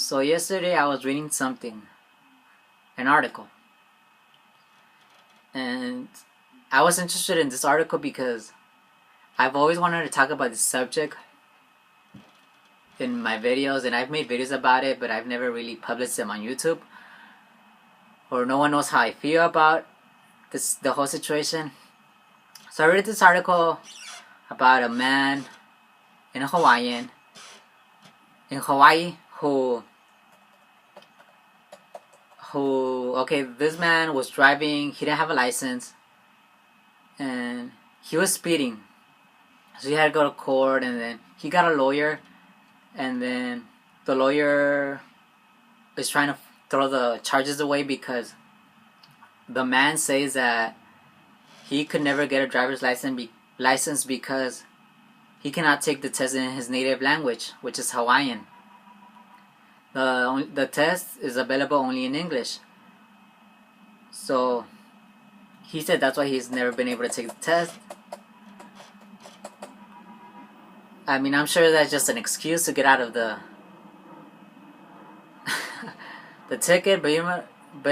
So yesterday I was reading something, an article, and I was interested in this article because I've always wanted to talk about this subject in my videos, and I've made videos about it, but I've never really published them on YouTube, or no one knows how I feel about the whole situation. So I read this article about a man in Hawaii who okay, this man was driving, he didn't have a license, and he was speeding, so he had to go to court, and then he got a lawyer, and then the lawyer is trying to throw the charges away because the man says that he could never get a driver's license because he cannot take the test in his native language, which is Hawaiian. The test is available only in English. So he said that's why he's never been able to take the test. I mean, I'm sure that's just an excuse to get out of the the ticket, but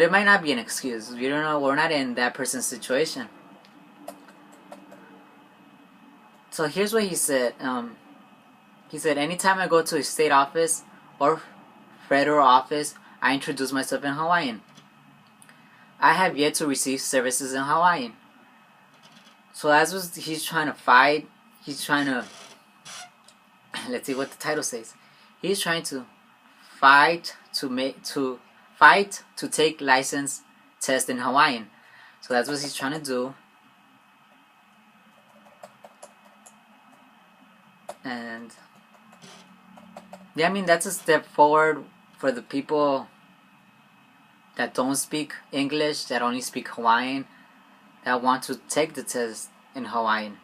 it might not be an excuse. You don't know. We're not in that person's situation. So here's what he said. He said, anytime I go to a state office or federal office, I introduce myself in Hawaiian. I have yet to receive services in Hawaiian. So that's what he's trying to fight. He's trying to, let's see what the title says. He's trying to fight to take license test in Hawaiian. So that's what he's trying to do. And yeah, I mean, that's a step forward for the people that don't speak English, that only speak Hawaiian, that want to take the test in Hawaiian.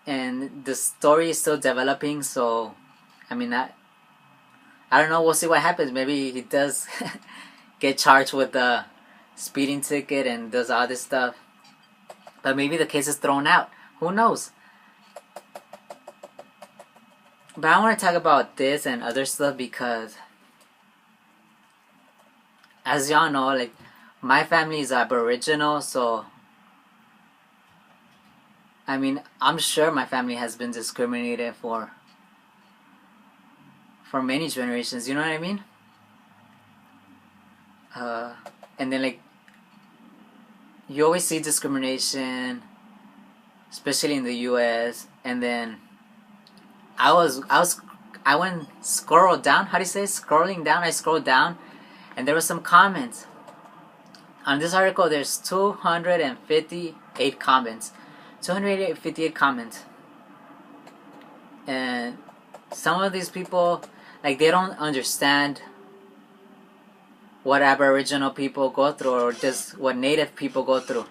And the story is still developing, so I mean, I don't know, we'll see what happens. Maybe he does get charged with the speeding ticket and does all this stuff, but maybe the case is thrown out. Who knows? But I want to talk about this and other stuff because, as y'all know, like, my family is Aboriginal, so I mean, I'm sure my family has been discriminated for many generations, you know what I mean? And then, like, you always see discrimination, especially in the US, and then I went scroll down. How do you say it? Scrolling down? I scrolled down, and there were some comments on this article. There's 258 comments. 258 comments, and some of these people, like, they don't understand what Aboriginal people go through, or just what Native people go through,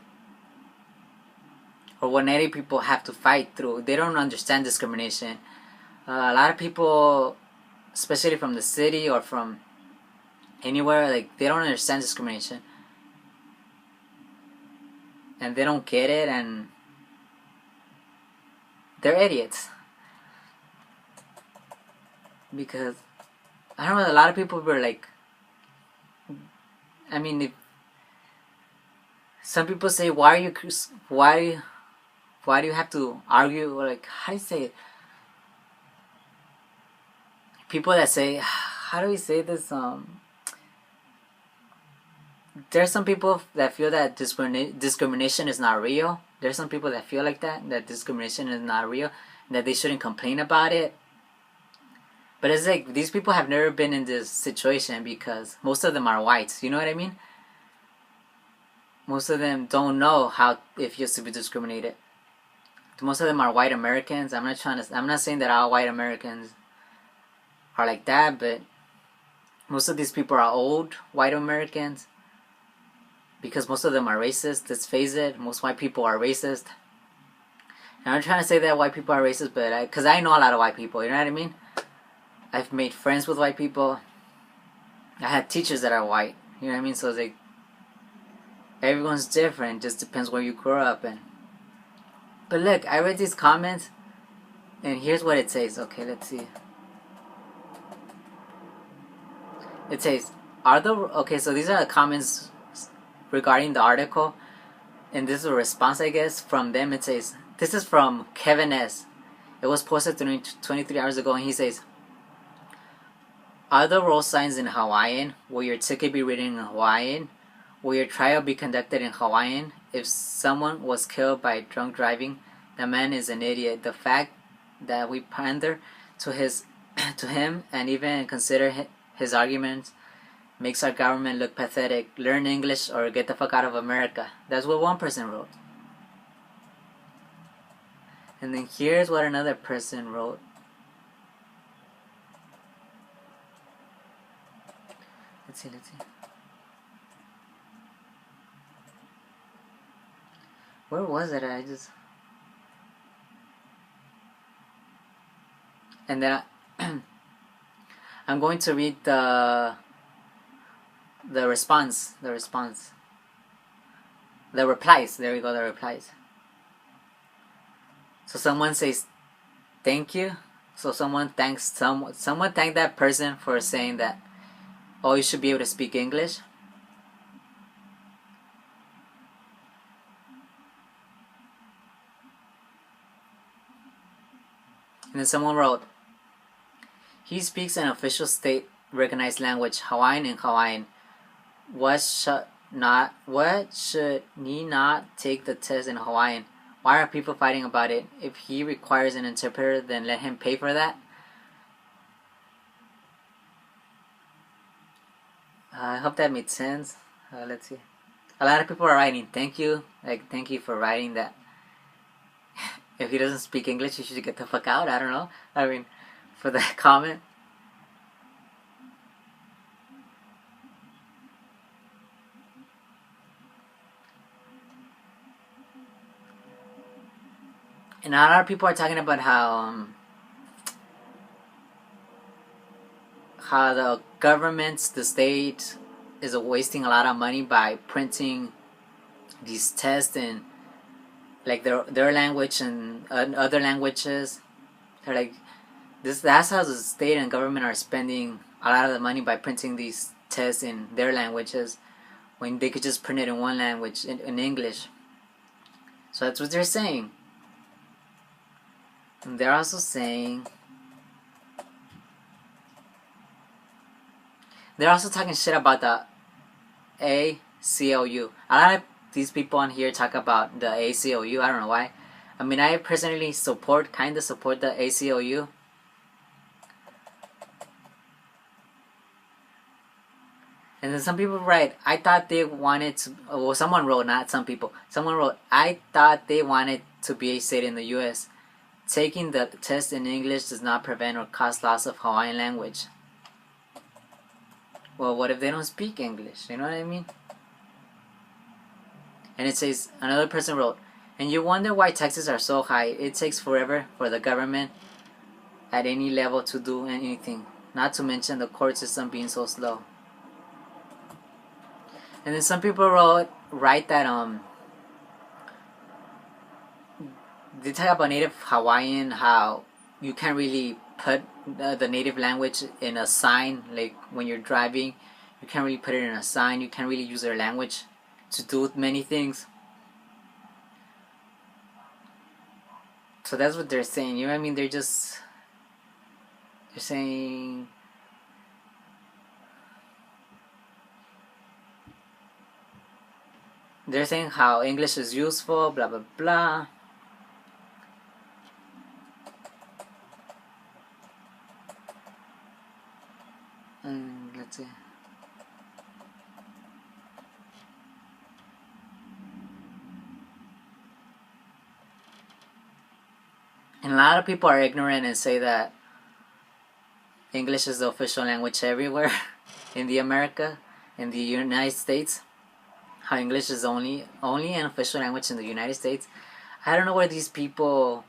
or what Native people have to fight through. They don't understand discrimination. A lot of people, especially from the city or from anywhere, like, they don't understand discrimination, and they don't get it, and they're idiots. Because I don't know, a lot of people were like, I mean, if some people say, why do you have to argue? Or, like, how do you say it? People that say, how do we say this? There's some people that feel that discrimination is not real. There's some people that feel like that discrimination is not real, that they shouldn't complain about it. But it's like, these people have never been in this situation because most of them are whites, you know what I mean? Most of them don't know how it feels to be discriminated. Most of them are white Americans. I'm not saying that all white Americans are like that, but most of these people are old white Americans, because most of them are racist. Let's face it, most white people are racist. And I'm not trying to say that white people are racist, but because I know a lot of white people, you know what I mean? I've made friends with white people. I had teachers that are white, you know what I mean? So it's like, everyone's different, just depends where you grew up in. But look, I read these comments, and here's what it says. Okay, let's see. It says, okay, so these are the comments regarding the article, and this is a response, I guess, from them. It says, this is from Kevin S. It was posted 23 hours ago, and he says, are the road signs in Hawaiian? Will your ticket be written in Hawaiian? Will your trial be conducted in Hawaiian? If someone was killed by drunk driving, the man is an idiot. The fact that we pander to him and even consider his arguments makes our government look pathetic. Learn English or get the fuck out of America. That's what one person wrote. And then here's what another person wrote. Let's see. Where was it? And then I'm going to read the response. The replies. There we go, the replies. So someone says, thank you. So someone thanked that person for saying that, oh, you should be able to speak English. And then someone wrote, he speaks an official state recognized language, Hawaiian and Hawaiian. What should he not take the test in Hawaiian? Why are people fighting about it? If he requires an interpreter, then let him pay for that. I hope that made sense. Let's see. A lot of people are writing, thank you. Like, thank you for writing that. If he doesn't speak English, he should get the fuck out. I don't know. I mean, for that comment. And a lot of people are talking about how the government, the state, is wasting a lot of money by printing these tests in like their language and other languages. They're like, that's how the state and government are spending a lot of the money by printing these tests in their languages when they could just print it in one language, in English. So that's what they're saying. And they're also saying, they're also talking shit about the ACLU. A lot of these people on here talk about the ACLU. I don't know why. I mean, I personally kind of support the ACLU. And then some people write, I thought they wanted to, well, someone wrote, not some people. Someone wrote, I thought they wanted to be a state in the U.S. Taking the test in English does not prevent or cause loss of Hawaiian language. Well, what if they don't speak English? You know what I mean? And it says, another person wrote, and you wonder why taxes are so high. It takes forever for the government at any level to do anything. Not to mention the court system being so slow. And then some people write that they talk about native Hawaiian, how you can't really put the native language in a sign. Like when you're driving, you can't really put it in a sign. You can't really use their language to do many things. So that's what they're saying. You know what I mean? They're saying, how English is useful, blah blah blah. And let's see. And a lot of people are ignorant and say that English is the official language everywhere in the United States. How English is only an official language in the United States. I don't know where these people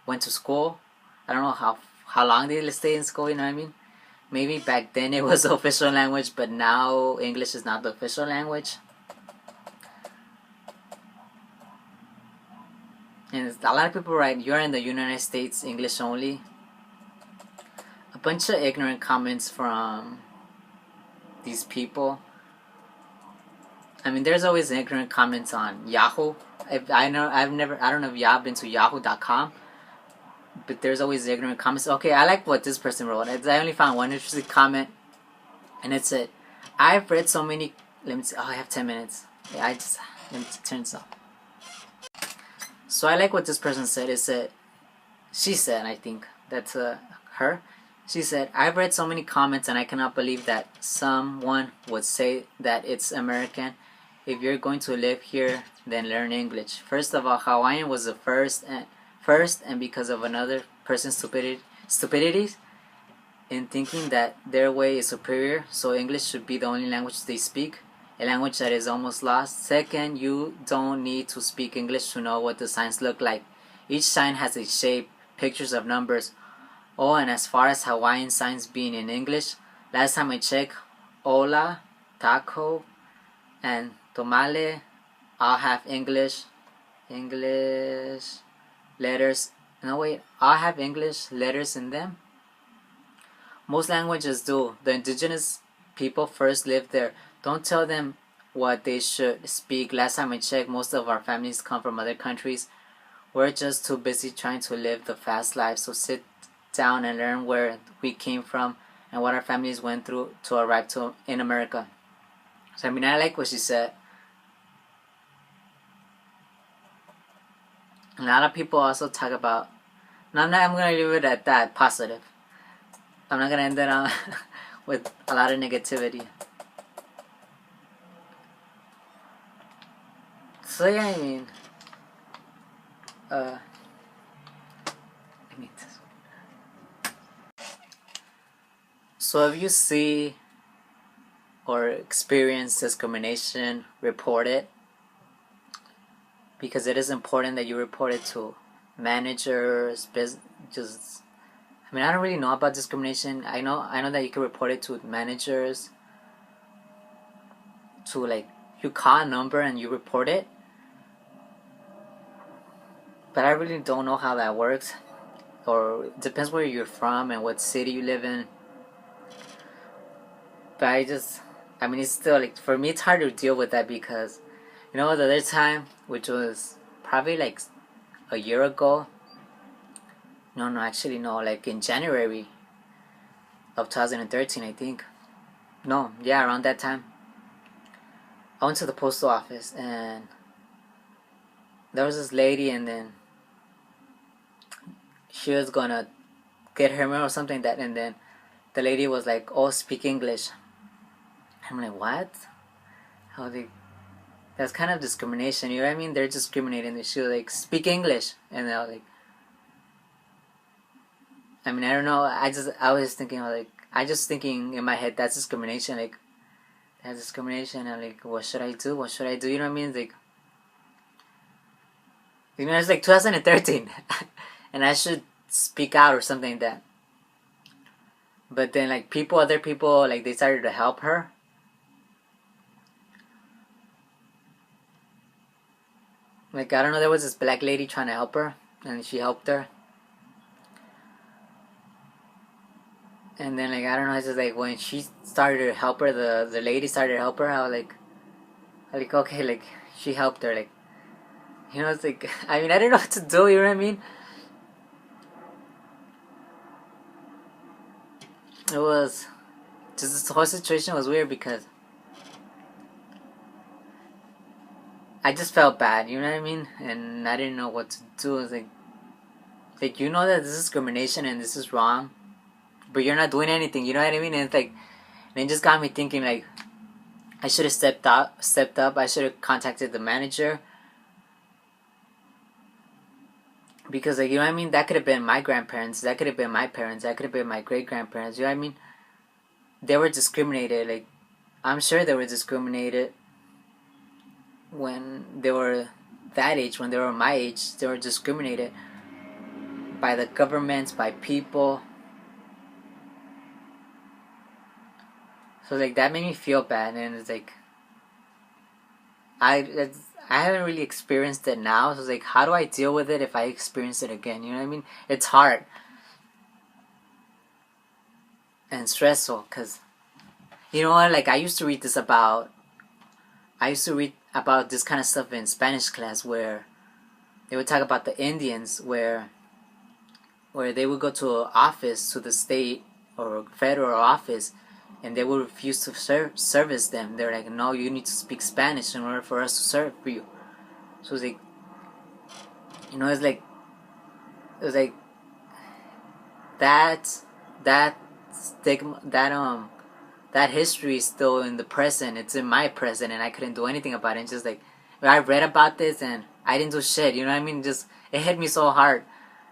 went to school. I don't know how long they stay in school, you know what I mean? Maybe back then it was the official language, but now English is not the official language. And a lot of people write, you're in the United States, English only. A bunch of ignorant comments from these people. I mean, there's always ignorant comments on Yahoo. I don't know if y'all been to yahoo.com, but there's always ignorant comments. Okay, I like what this person wrote. I only found one interesting comment, and it said, I've read so many, let me see, oh, I have 10 minutes. Yeah, let me turn this off. So I like what this person said. She said, I think that's her. She said, I've read so many comments and I cannot believe that someone would say that it's American. If you're going to live here, then learn English. First of all, Hawaiian was the first, and because of another person's stupidities in thinking that their way is superior, so English should be the only language they speak, a language that is almost lost. Second, you don't need to speak English to know what the signs look like. Each sign has a shape, pictures of numbers. Oh, and as far as Hawaiian signs being in English, last time I checked, Ola, Taco, and Tomale all have English letters. No, wait, all have English letters in them. Most languages do. The indigenous people first lived there. Don't tell them what they should speak. Last time I checked, most of our families come from other countries. We're just too busy trying to live the fast life. So sit down and learn where we came from and what our families went through to arrive in America. So I mean, I like what she said. A lot of people also talk about. I'm gonna leave it at that. Positive. I'm not gonna end it on with a lot of negativity. So yeah, I mean, I need this. So if you see or experience discrimination, report it, because it is important that you report it to managers, I mean, I don't really know about discrimination. I know that you can report it to managers, to like, you call a number and you report it. But I really don't know how that works, or it depends where you're from and what city you live in. But I mean, it's still like, for me it's hard to deal with that because, the other time, which was probably like a year ago, like in January of 2013, I think. No, yeah, around that time. I went to the postal office and there was this lady, and then she was gonna get her mail or something like that, and then the lady was like, oh, speak English. I'm like, what? How they? That's kind of discrimination, you know what I mean? They're discriminating. She was like, speak English, and I was like, I mean, I don't know. I was thinking in my head, that's discrimination. Like, that's discrimination. I'm like, what should I do? What should I do? You know what I mean? It's like, it's like 2013, and I should speak out or something like that. But then, like, other people, like, they started to help her. Like, I don't know, there was this black lady trying to help her, and she helped her. And then, like, I don't know, it's just like, when she started to help her, the lady started to help her, I was like, okay, like, she helped her, like, it's like, I mean, I didn't know what to do, you know what I mean? It was, just this whole situation was weird because I just felt bad, you know what I mean? And I didn't know what to do. It was like, that this is discrimination and this is wrong, but you're not doing anything, you know what I mean? And it's like, and it just got me thinking, like, I should have stepped up. I should have contacted the manager, because, like, you know what I mean? That could have been my grandparents. That could have been my parents. That could have been my great grandparents. You know what I mean? They were discriminated. Like, I'm sure they were discriminated when they were that age, when they were my age. They were discriminated by the government, by people. So, like, that made me feel bad, and it's like, I haven't really experienced it now, so it's like, how do I deal with it if I experience it again? You know what I mean? It's hard and stressful, because You know what? Like I used to read this kind of stuff in Spanish class where they would talk about the Indians where they would go to an office, to the state or federal office, and they would refuse to service them. They're like, no, you need to speak Spanish in order for us to serve you. So it's like, it was like that stigma, that history is still in the present. It's in my present, and I couldn't do anything about it. It's just like I read about this and I didn't do shit. You know what I mean? Just it hit me so hard.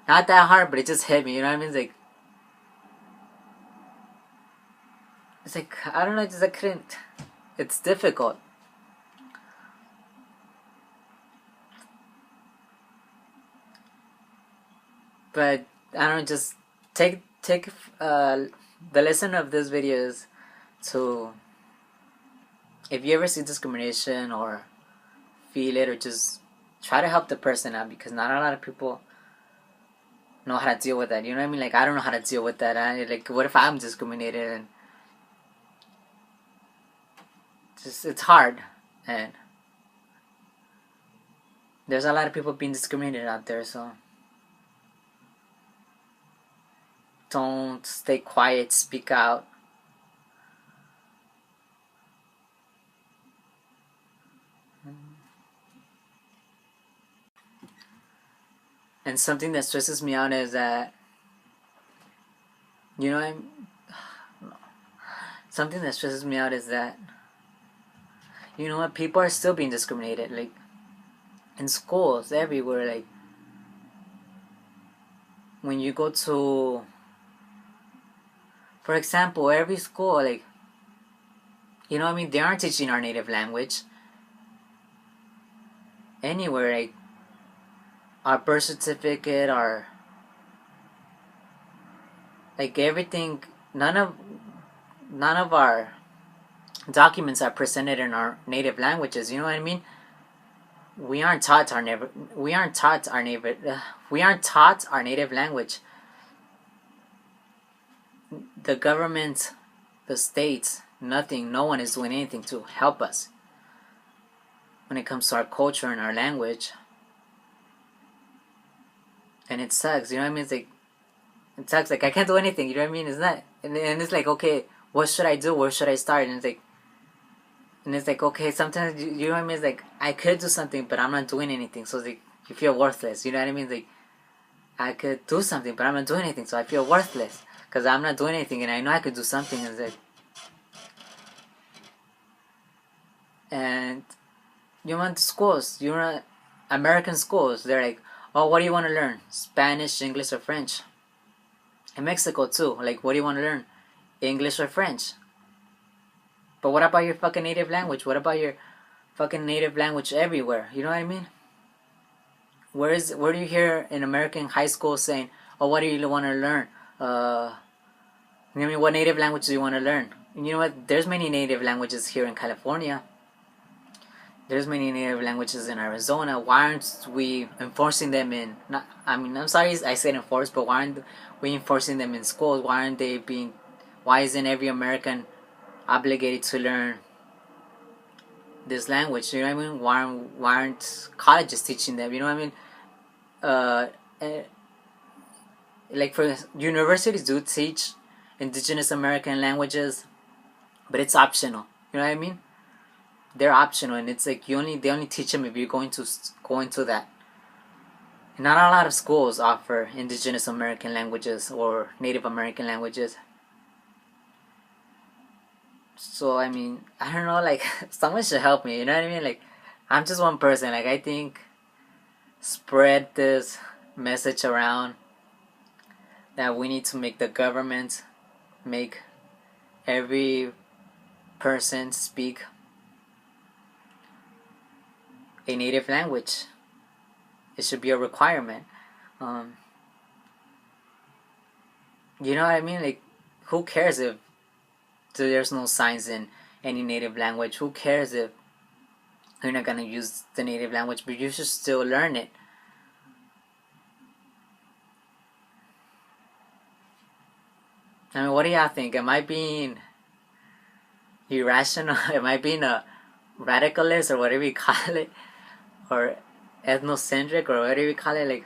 Not that hard, but it just hit me. You know what I mean? It's like I don't know. Just I couldn't. It's difficult. But I don't know. Just take the lesson of this video is to, if you ever see discrimination or feel it, or just try to help the person out, because not a lot of people know how to deal with that. You know what I mean? Like I don't know how to deal with that. Like what if I'm discriminated? And just it's hard, and there's a lot of people being discriminated out there. So don't stay quiet. Speak out. And something that stresses me out is that, something that stresses me out is that, you know what, people are still being discriminated, like, in schools, everywhere, like, when you go to, for example, every school, like, you know what I mean, they aren't teaching our native language, anywhere, like, our birth certificate, our, like, everything, none of our documents are presented in our native languages. You know what I mean? We aren't taught our native language. The government, the states, nothing, no one is doing anything to help us when it comes to our culture and our language. And it sucks, you know what I mean? It's like, it sucks, like, I can't do anything, you know what I mean? It's not, and it's like, okay, what should I do? Where should I start? And it's like, okay, sometimes, you know what I mean? It's like, I could do something, but I'm not doing anything, so it's like, you feel worthless, you know what I mean? It's like, I could do something, but I'm not doing anything, so I feel worthless, because I'm not doing anything, and I know I could do something, and it's like, and, you want schools, you want American schools, they're like, oh, what do you want to learn? Spanish, English, or French? In Mexico too, like, what do you want to learn? English or French? But what about your fucking native language? What about your fucking native language everywhere? You know what I mean? Where do you hear in American high school saying, oh, what do you want to learn? You know what I mean? What native language do you want to learn? And you know what? There's many native languages here in California. There's many native languages in Arizona. Why aren't we enforcing them in... I'm sorry I said enforce, but why aren't we enforcing them in schools? Why isn't every American obligated to learn this language? You know what I mean? Why aren't colleges teaching them? You know what I mean? Like, for universities do teach indigenous American languages, but it's optional. You know what I mean? They're optional, and it's like they only teach them if you're going to go into that. And not a lot of schools offer indigenous American languages or Native American languages. So I mean, I don't know, like, someone should help me, you know what I mean? Like, I'm just one person. Like, I think spread this message around that we need to make the government make every person speak a native language. It should be a requirement. You know what I mean? Like, who cares if there's no signs in any native language? Who cares if you're not gonna use the native language? But you should still learn it. I mean, what do y'all think? Am I being irrational. Am I being a radicalist or whatever you call it, or ethnocentric or whatever you call it? Like,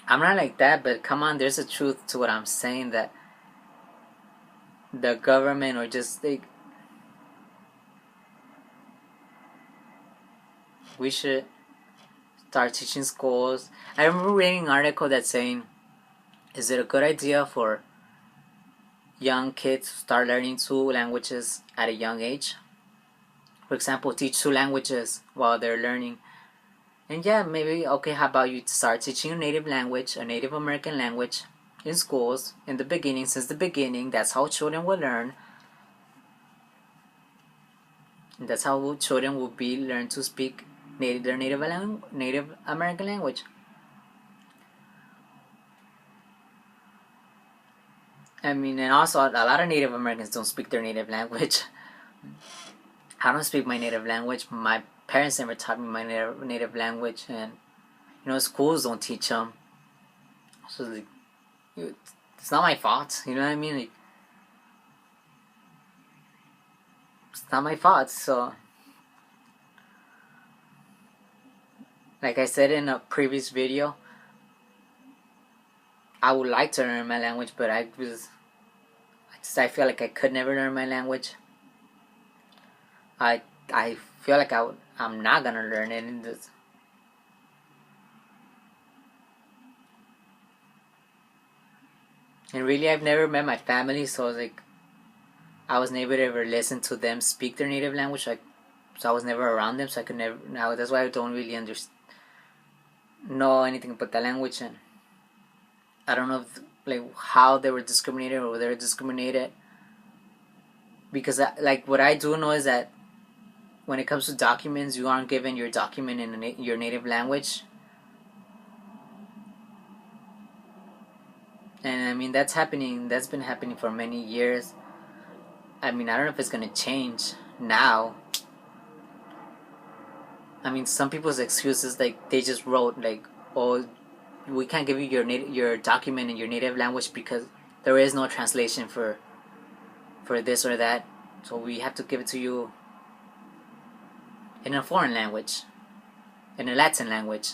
I'm not like that, but come on, there's a truth to what I'm saying, that the government or just like, we should start teaching schools. I remember reading an article that's saying, is it a good idea for young kids to start learning 2 languages at a young age? For example, teach 2 languages while they're learning. And yeah, maybe, okay, how about you start teaching a native language, a Native American language, in schools in the beginning, since the beginning. That's how children will learn. And that's how children will learn to speak their Native American language. I mean, and also a lot of Native Americans don't speak their native language. I don't speak my native language. My parents never taught me my native language, and schools don't teach them. So like, it's not my fault. You know what I mean? Like, it's not my fault. So, like I said in a previous video, I would like to learn my language, but I feel like I could never learn my language. I feel like I'm not gonna learn it in this. And really, I've never met my family, so I was never ever listen to them speak their native language. So I was never around them, so I could never. Now that's why I don't really know anything about the language, and I don't know how they were discriminated or they were discriminated. Because what I do know is that when it comes to documents, you aren't given your document in your native language. And I mean, that's been happening for many years. I mean, I don't know if it's gonna change now. I mean, some people's excuses, they just wrote oh, we can't give you your document in your native language because there is no translation for this or that, so we have to give it to you in a foreign language, in a Latin language.